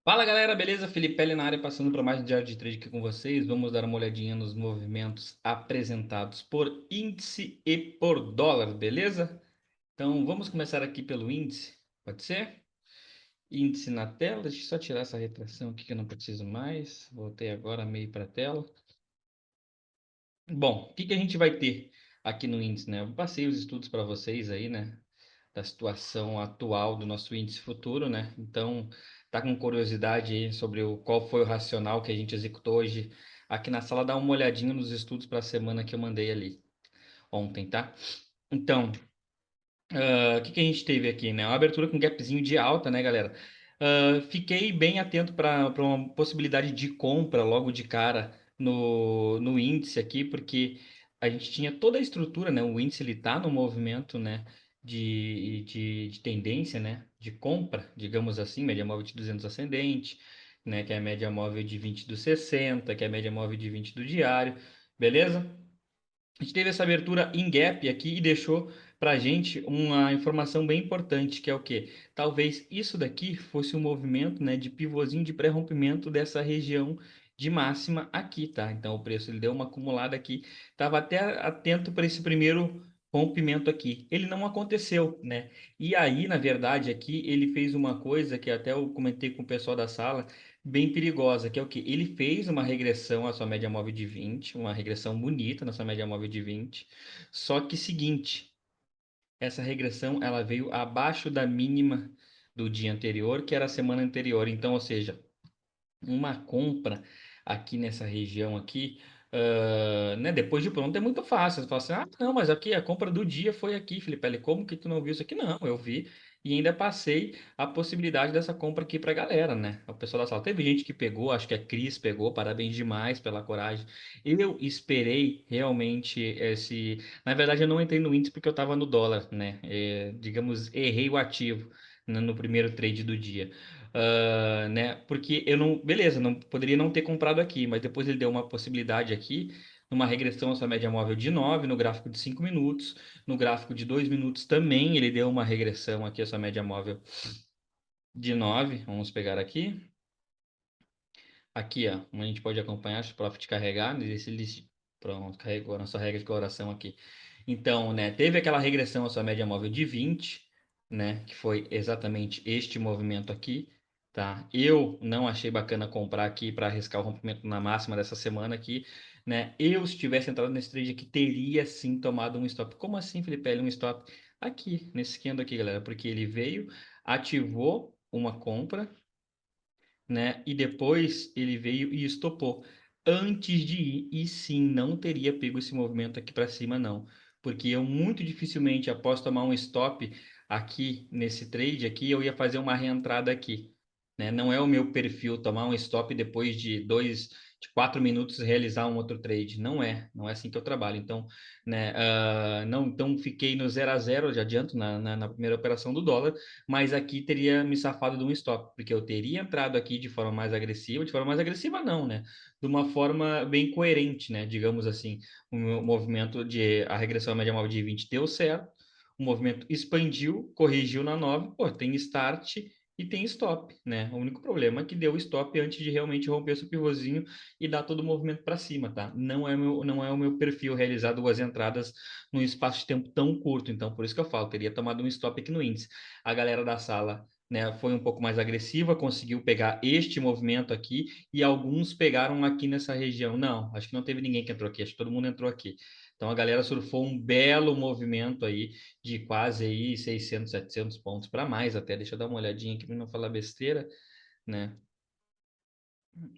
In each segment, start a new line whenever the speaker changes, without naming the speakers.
Fala galera, beleza? Felipe na área, passando para mais um diário de trade aqui com vocês. Vamos dar uma olhadinha nos movimentos apresentados por índice e por dólar, beleza? Então vamos começar aqui pelo índice, pode ser? Índice na tela, deixa eu só tirar essa retração aqui que eu não preciso mais. Voltei agora meio para a tela. Bom, o que a gente vai ter aqui no índice, né? Eu passei os estudos para vocês aí, né? Da situação atual do nosso índice futuro, né? Então, tá com curiosidade aí sobre qual foi o racional que a gente executou hoje aqui na sala, dá uma olhadinha nos estudos para a semana que eu mandei ali ontem, tá? Então, o que a gente teve aqui, né? Uma abertura com gapzinho de alta, né, galera? Fiquei bem atento para uma possibilidade de compra logo de cara no índice aqui, porque a gente tinha toda a estrutura, né? O índice ele tá no movimento, né? De tendência, né? De compra, digamos assim, média móvel de 200 ascendente, né? Que é a média móvel de 20 do 60, que é a média móvel de 20 do diário, beleza? A gente teve essa abertura em gap aqui e deixou para a gente uma informação bem importante, que é o quê? Talvez isso daqui fosse um movimento, né, de pivôzinho de pré-rompimento dessa região de máxima aqui, tá? Então o preço ele deu uma acumulada aqui, estava até atento para esse primeiro rompimento aqui. Ele não aconteceu, né? E aí, na verdade, aqui ele fez uma coisa que até eu comentei com o pessoal da sala, bem perigosa, que é o que? Ele fez uma regressão à sua média móvel de 20, uma regressão bonita na sua média móvel de 20. Só que seguinte, essa regressão ela veio abaixo da mínima do dia anterior, que era a semana anterior. Então, ou seja, uma compra aqui nessa região aqui, né, depois de pronto é muito fácil. Você fala assim, ah, não, mas aqui a compra do dia foi aqui, Felipe. Como que tu não viu isso aqui? Não, eu vi e ainda passei a possibilidade dessa compra aqui pra galera, né? O pessoal da sala. Teve gente que pegou, acho que a Cris pegou, parabéns demais pela coragem. Eu esperei realmente esse. Na verdade, eu não entrei no índice porque eu tava no dólar, né? Digamos, errei o ativo, né, no primeiro trade do dia. Né? Porque eu não, beleza, não poderia não ter comprado aqui, mas depois ele deu uma possibilidade aqui, numa regressão à sua média móvel de 9 no gráfico de 5 minutos, no gráfico de 2 minutos também ele deu uma regressão aqui à sua média móvel de 9. Vamos pegar aqui. Aqui, ó, a gente pode acompanhar o Profit carregar, nesse list. Pronto, carregou a nossa regra de coloração aqui. Então, né, teve aquela regressão à sua média móvel de 20, né, que foi exatamente este movimento aqui, tá? Eu não achei bacana comprar aqui para arriscar o rompimento na máxima dessa semana aqui, né? Eu, se tivesse entrado nesse trade aqui, teria sim tomado um stop. Como assim, Felipe? Um stop aqui, nesse candle aqui, galera, porque ele veio, ativou uma compra, né? E depois ele veio e estopou antes de ir. E sim, não teria pego esse movimento aqui para cima, não. Porque eu muito dificilmente, após tomar um stop aqui nesse trade aqui, eu ia fazer uma reentrada aqui, né? Não é o meu perfil tomar um stop depois de 4 minutos realizar um outro trade. Não é assim que eu trabalho. Então, né? Não, então fiquei no 0 a 0, já adianto na primeira operação do dólar, mas aqui teria me safado de um stop, porque eu teria entrado aqui de forma mais agressiva não, né? De uma forma bem coerente, né? Digamos assim, o meu movimento de a regressão à média móvel de 20 deu certo, o movimento expandiu, corrigiu na 9, pô, tem start e tem stop, né? O único problema é que deu stop antes de realmente romper o pivôzinho e dar todo o movimento para cima, tá? Não é o meu perfil realizar duas entradas num espaço de tempo tão curto, então por isso que eu falo, teria tomado um stop aqui no índice. A galera da sala, né, foi um pouco mais agressiva, conseguiu pegar este movimento aqui e alguns pegaram aqui nessa região. Não, acho que não teve ninguém que entrou aqui, acho que todo mundo entrou aqui. Então a galera surfou um belo movimento aí de quase aí 600, 700 pontos para mais até. Deixa eu dar uma olhadinha aqui para não falar besteira, né?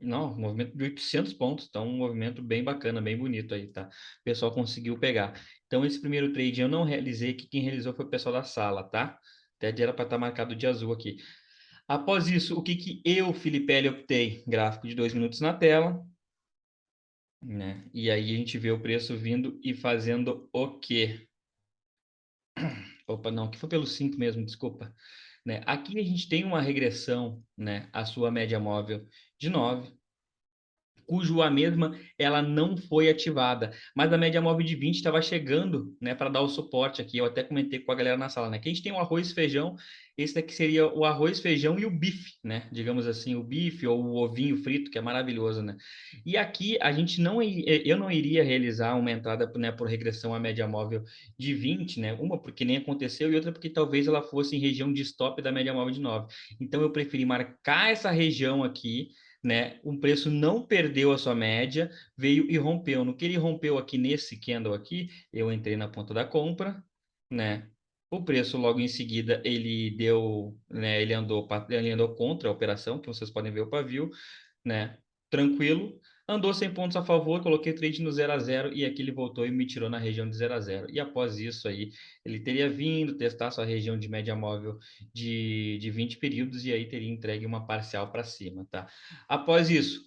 Não, um movimento de 800 pontos, então um movimento bem bacana, bem bonito aí, tá? O pessoal conseguiu pegar. Então esse primeiro trade eu não realizei, que quem realizou foi o pessoal da sala, tá? Até era para estar marcado de azul aqui. Após isso, o que que eu, Felipe, optei? Gráfico de 2 minutos na tela, né? E aí a gente vê o preço vindo e fazendo o quê? Opa, não, que foi pelo 5 mesmo, desculpa. Né? Aqui a gente tem uma regressão, né? A sua média móvel de 9, cujo a mesma ela não foi ativada, mas a média móvel de 20 estava chegando, né, para dar o suporte aqui. Eu até comentei com a galera na sala, né, que a gente tem o arroz e feijão, esse daqui seria o arroz, feijão e o bife, né, digamos assim, o bife ou o ovinho frito, que é maravilhoso, né. E aqui a gente não, eu não iria realizar uma entrada, né, por regressão à média móvel de 20, né, uma porque nem aconteceu e outra porque talvez ela fosse em região de stop da média móvel de 9. Então eu preferi marcar essa região aqui, né? O preço não perdeu a sua média, veio e rompeu. No que ele rompeu aqui nesse candle aqui, eu entrei na ponta da compra, né? O preço logo em seguida ele deu, né? Ele andou contra a operação, que vocês podem ver o pavio, né? Tranquilo. Andou 100 pontos a favor, coloquei o trade no 0 a 0 e aqui ele voltou e me tirou na região de 0 a 0. E após isso aí, ele teria vindo testar sua região de média móvel de 20 períodos e aí teria entregue uma parcial para cima, tá? Após isso,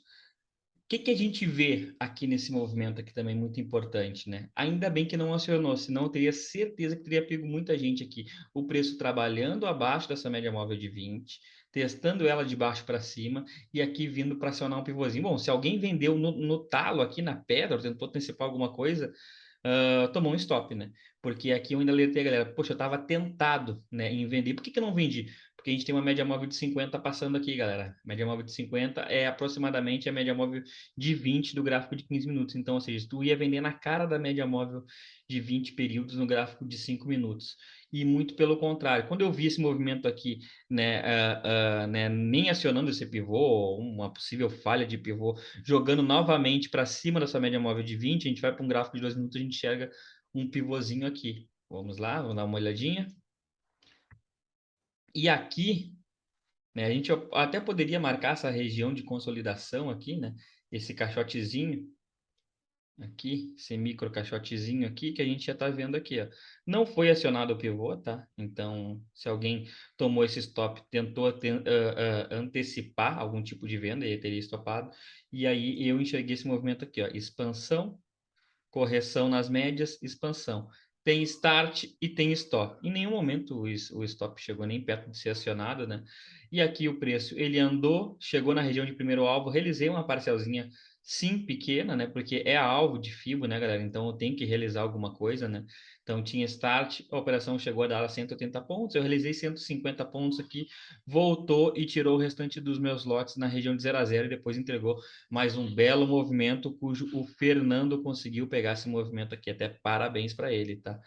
que a gente vê aqui nesse movimento aqui também muito importante, né? Ainda bem que não acionou, senão eu teria certeza que teria pego muita gente aqui. O preço trabalhando abaixo dessa média móvel de 20, testando ela de baixo para cima e aqui vindo para acionar um pivôzinho. Bom, se alguém vendeu no talo aqui na pedra, tentou antecipar alguma coisa, tomou um stop, né? Porque aqui eu ainda alertei a galera, poxa, eu estava tentado, né, em vender. Por que eu não vendi? Porque a gente tem uma média móvel de 50 passando aqui, galera. Média móvel de 50 é aproximadamente a média móvel de 20 do gráfico de 15 minutos. Então, ou seja, tu ia vender na cara da média móvel de 20 períodos no gráfico de 5 minutos. E muito pelo contrário, quando eu vi esse movimento aqui, né, né nem acionando esse pivô, uma possível falha de pivô, jogando novamente para cima dessa média móvel de 20, a gente vai para um gráfico de 2 minutos, a gente enxerga um pivôzinho aqui. Vamos lá, vamos dar uma olhadinha. E aqui, né, a gente até poderia marcar essa região de consolidação aqui, né? Esse caixotezinho aqui, esse micro caixotezinho aqui que a gente já está vendo aqui, ó. Não foi acionado o pivô, tá? Então, se alguém tomou esse stop, tentou antecipar algum tipo de venda, ele teria estopado. E aí eu enxerguei esse movimento aqui, ó, expansão, correção nas médias, expansão. Tem start e tem stop. Em nenhum momento o stop chegou nem perto de ser acionado, né? E aqui o preço, ele andou, chegou na região de primeiro alvo, realizei uma parcialzinha sim pequena, né? Porque é alvo de FIBO, né, galera? Então eu tenho que realizar alguma coisa, né? Então tinha start, a operação chegou a dar 180 pontos, eu realizei 150 pontos aqui, voltou e tirou o restante dos meus lotes na região de 0 a 0 e depois entregou mais um belo movimento, cujo o Fernando conseguiu pegar esse movimento aqui. Até parabéns para ele, tá?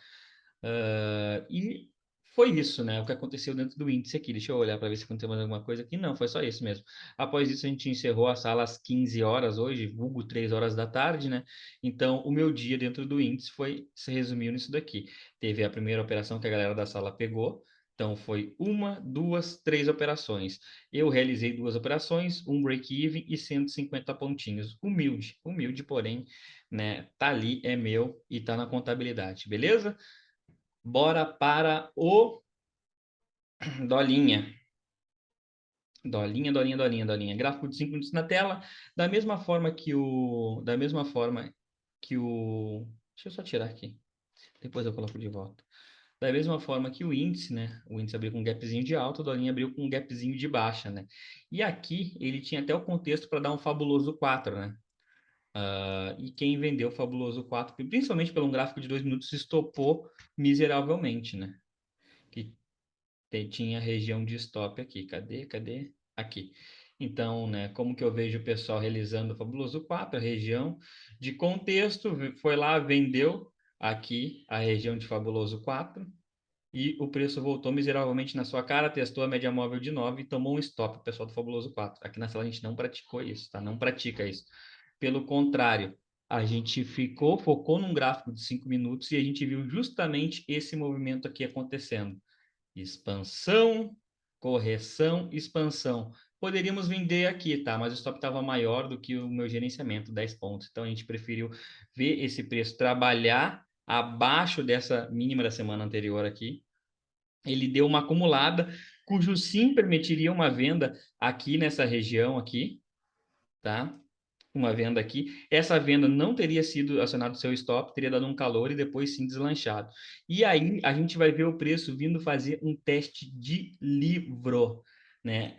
E foi isso, né? O que aconteceu dentro do índice aqui. Deixa eu olhar para ver se aconteceu mais alguma coisa aqui. Não, foi só isso mesmo. Após isso, a gente encerrou a sala às 15 horas hoje, vulgo 3 horas da tarde, né? Então, o meu dia dentro do índice se resumiu nisso daqui. Teve a primeira operação que a galera da sala pegou. Então, foi uma, duas, três operações. Eu realizei duas operações, um break-even e 150 pontinhos. Humilde, humilde, porém, né? Tá ali, é meu e tá na contabilidade, beleza? Bora para o Dolinha. Dolinha, Dolinha, Dolinha, Dolinha. Gráfico de 5 minutos na tela. Da mesma forma que o... Da mesma forma que o... Deixa eu só tirar aqui. Depois eu coloco de volta. Da mesma forma que o índice, né? O índice abriu com um gapzinho de alta, o Dolinha abriu com um gapzinho de baixa, né? E aqui ele tinha até o contexto para dar um fabuloso 4, né? E quem vendeu o fabuloso 4, principalmente pelo um gráfico de 2 minutos, estopou miseravelmente, né? Que tinha região de stop aqui. Cadê? Aqui. Então, né, como que eu vejo o pessoal realizando o Fabuloso 4, a região de contexto, foi lá, vendeu aqui a região de Fabuloso 4 e o preço voltou miseravelmente na sua cara, testou a média móvel de 9 e tomou um stop, o pessoal do Fabuloso 4. Aqui na sala a gente não praticou isso, tá? Não pratica isso. Pelo contrário, a gente focou num gráfico de 5 minutos e a gente viu justamente esse movimento aqui acontecendo. Expansão, correção, expansão. Poderíamos vender aqui, tá? Mas o stop estava maior do que o meu gerenciamento, 10 pontos. Então a gente preferiu ver esse preço trabalhar abaixo dessa mínima da semana anterior aqui. Ele deu uma acumulada, cujo sim permitiria uma venda aqui nessa região aqui, tá? Uma venda aqui. Essa venda não teria sido acionado o seu stop, teria dado um calor e depois sim deslanchado. E aí a gente vai ver o preço vindo fazer um teste de livro. né?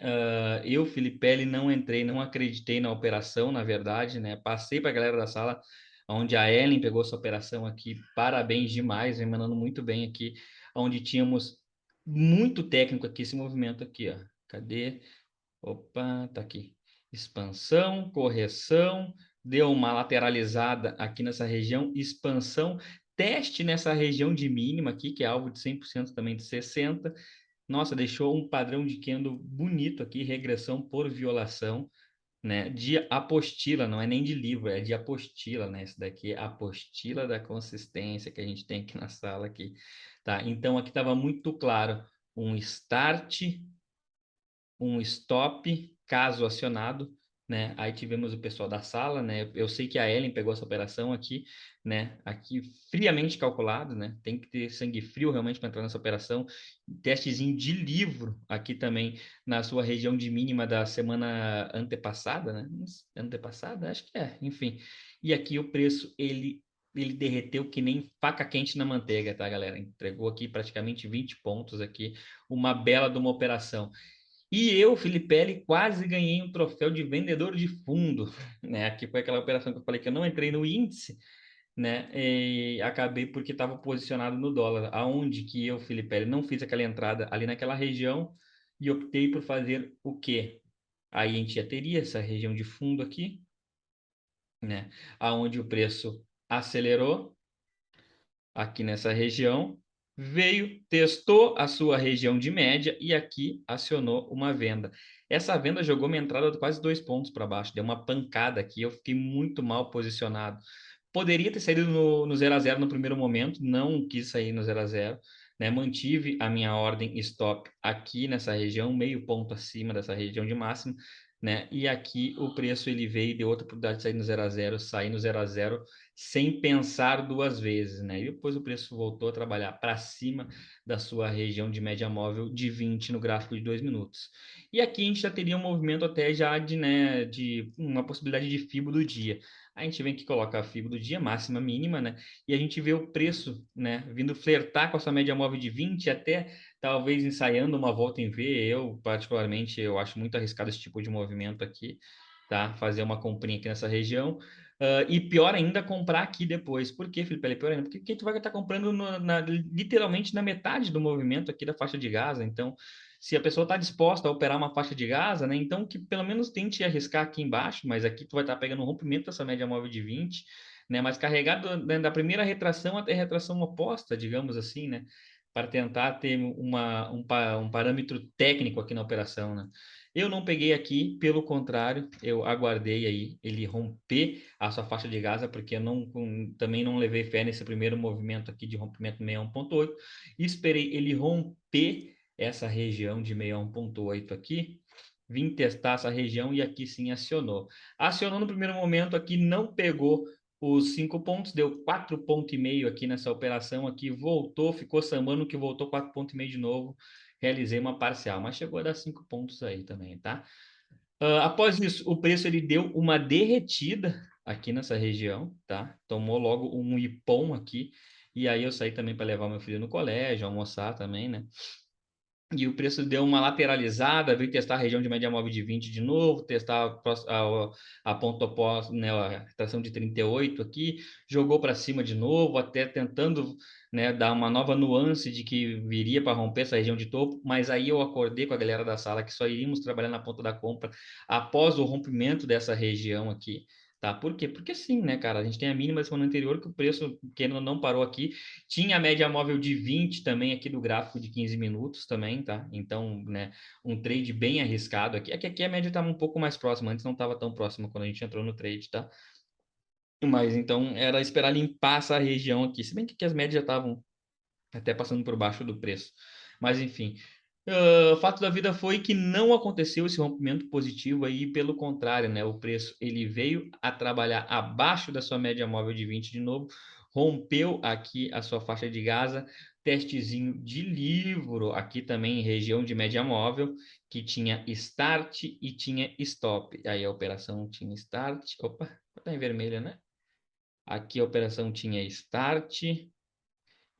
Eu, Filipelli, não entrei, não acreditei na operação, na verdade, né? Passei para a galera da sala, onde a Ellen pegou essa operação aqui, parabéns demais, vem mandando muito bem aqui, onde tínhamos muito técnico aqui, esse movimento aqui, ó. Cadê? Opa, tá aqui. Expansão, correção, deu uma lateralizada aqui nessa região, expansão, teste nessa região de mínima aqui, que é alvo de 100% também de 60. Nossa, deixou um padrão de candle bonito aqui, regressão por violação, né? De apostila, não é nem de livro, é de apostila, né? Isso daqui é a apostila da consistência que a gente tem aqui na sala aqui, tá? Então aqui estava muito claro um start, um stop, caso acionado, né? Aí tivemos o pessoal da sala, né? Eu sei que a Ellen pegou essa operação aqui, né? Aqui friamente calculado, né? Tem que ter sangue frio realmente para entrar nessa operação. Testezinho de livro aqui também na sua região de mínima da semana antepassada, né? Antepassada, acho que é, enfim. E aqui o preço ele derreteu que nem faca quente na manteiga, tá, galera? Entregou aqui praticamente 20 pontos aqui, uma bela de uma operação. E eu, Filipelli, quase ganhei um troféu de vendedor de fundo, né? Aqui foi aquela operação que eu falei que eu não entrei no índice, né? E acabei porque estava posicionado no dólar, aonde que eu, Filipelli, não fiz aquela entrada ali naquela região e optei por fazer o quê? Aí a gente já teria essa região de fundo aqui, né? Aonde o preço acelerou aqui nessa região, veio, testou a sua região de média e aqui acionou uma venda. Essa venda jogou minha entrada quase 2 pontos para baixo, deu uma pancada aqui, eu fiquei muito mal posicionado. Poderia ter saído no 0 a 0 no primeiro momento, não quis sair no 0 a 0, né? Mantive a minha ordem stop aqui nessa região, meio ponto acima dessa região de máximo, né? E aqui o preço ele veio, deu outra oportunidade de sair no 0 a 0, sair no 0 a 0 sem pensar duas vezes, né? E depois o preço voltou a trabalhar para cima da sua região de média móvel de 20 no gráfico de 2 minutos. E aqui a gente já teria um movimento até já de, né, de uma possibilidade de FIBO do dia. A gente vem aqui coloca a FIBO do dia, máxima, mínima, né? E a gente vê o preço, né, vindo flertar com essa média móvel de 20, até talvez ensaiando uma volta em V. Eu, particularmente, eu acho muito arriscado esse tipo de movimento aqui, tá? Fazer uma comprinha aqui nessa região. E pior ainda, comprar aqui depois. Por que, Felipe? É pior ainda, porque tu vai estar comprando literalmente na metade do movimento aqui da faixa de Gaza. Então, se a pessoa está disposta a operar uma faixa de Gaza, né? Então, que pelo menos tente arriscar aqui embaixo, mas aqui tu vai estar pegando um rompimento dessa média móvel de 20, né? Mas carregado da primeira retração até a retração oposta, digamos assim, né? Para tentar ter um parâmetro técnico aqui na operação, né? Eu não peguei aqui, pelo contrário, eu aguardei aí ele romper a sua faixa de Gaza, porque eu também não levei fé nesse primeiro movimento aqui de rompimento 61.8, e esperei ele romper essa região de 61.8 aqui, vim testar essa região e aqui sim acionou. Acionou no primeiro momento aqui, não pegou os 5 pontos, deu 4,5 pontos aqui nessa operação aqui, voltou, ficou sambando que voltou 4,5 pontos de novo, realizei uma parcial, mas chegou a dar 5 pontos aí também, tá? Após isso, o preço ele deu uma derretida aqui nessa região, tá? Tomou logo um ipom aqui, e aí eu saí também para levar meu filho no colégio, almoçar também, né? E o preço deu uma lateralizada, veio testar a região de média móvel de 20 de novo, testar a ponto oposto, né, a tração de 38 aqui, jogou para cima de novo, até tentando, né, dar uma nova nuance de que viria para romper essa região de topo, mas aí eu acordei com a galera da sala que só iríamos trabalhar na ponta da compra após o rompimento dessa região aqui. Tá? Por quê? Porque sim, né, cara? A gente tem a mínima da semana anterior que o preço, que não parou aqui, tinha a média móvel de 20 também aqui do gráfico de 15 minutos também, tá? Então, né, um trade bem arriscado aqui. Aqui a média estava um pouco mais próxima, antes não estava tão próxima quando a gente entrou no trade, tá? Mas então era esperar limpar essa região aqui, se bem que aqui as médias já estavam até passando por baixo do preço. Mas enfim, o fato da vida foi que não aconteceu esse rompimento positivo aí, pelo contrário, né? O preço ele veio a trabalhar abaixo da sua média móvel de 20 de novo, rompeu aqui a sua faixa de Gaza, testezinho de livro aqui também em região de média móvel, que tinha start e tinha stop. Aí a operação tinha start, opa, tá em vermelho, né? Aqui a operação tinha start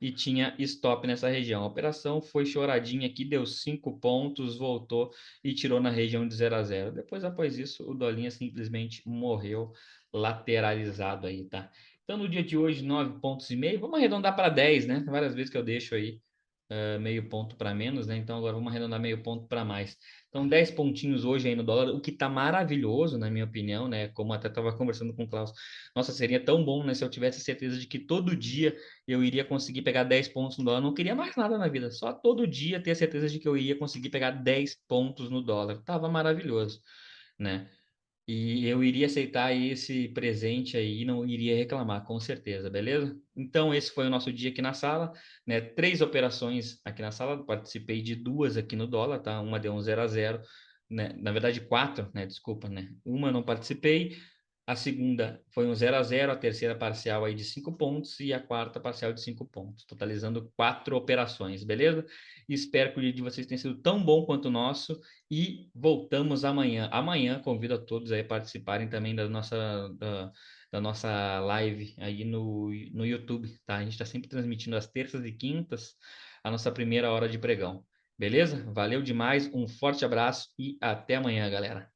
e tinha stop nessa região. A operação foi choradinha aqui, deu 5 pontos, voltou e tirou na região de 0 a 0. Depois, após isso, o Dolinha simplesmente morreu lateralizado aí, tá? Então, no dia de hoje, 9 pontos e meio. Vamos arredondar para 10, né? Várias vezes que eu deixo aí meio ponto para menos, né? Então agora vamos arredondar meio ponto para mais. Então 10 pontinhos hoje aí no dólar, o que tá maravilhoso, na minha opinião, né? Como até estava conversando com o Klaus. Nossa, seria tão bom, né? Se eu tivesse certeza de que todo dia eu iria conseguir pegar 10 pontos no dólar. Eu não queria mais nada na vida, só todo dia ter a certeza de que eu iria conseguir pegar 10 pontos no dólar. Tava maravilhoso, né? E eu iria aceitar esse presente aí e não iria reclamar, com certeza, beleza? Então, esse foi o nosso dia aqui na sala, né? 3 operações aqui na sala, participei de 2 aqui no dólar, tá? Uma deu um 0 a 0, né? Na verdade, 4, né? Desculpa, né? Uma não participei, a segunda foi um 0 a 0, a terceira parcial aí de 5 pontos e a quarta parcial de 5 pontos, totalizando 4 operações, beleza? Espero que o dia de vocês tenha sido tão bom quanto o nosso e voltamos amanhã. Amanhã convido a todos aí a participarem também da nossa live aí no YouTube, tá? A gente está sempre transmitindo às terças e quintas a nossa primeira hora de pregão, beleza? Valeu demais, um forte abraço e até amanhã, galera.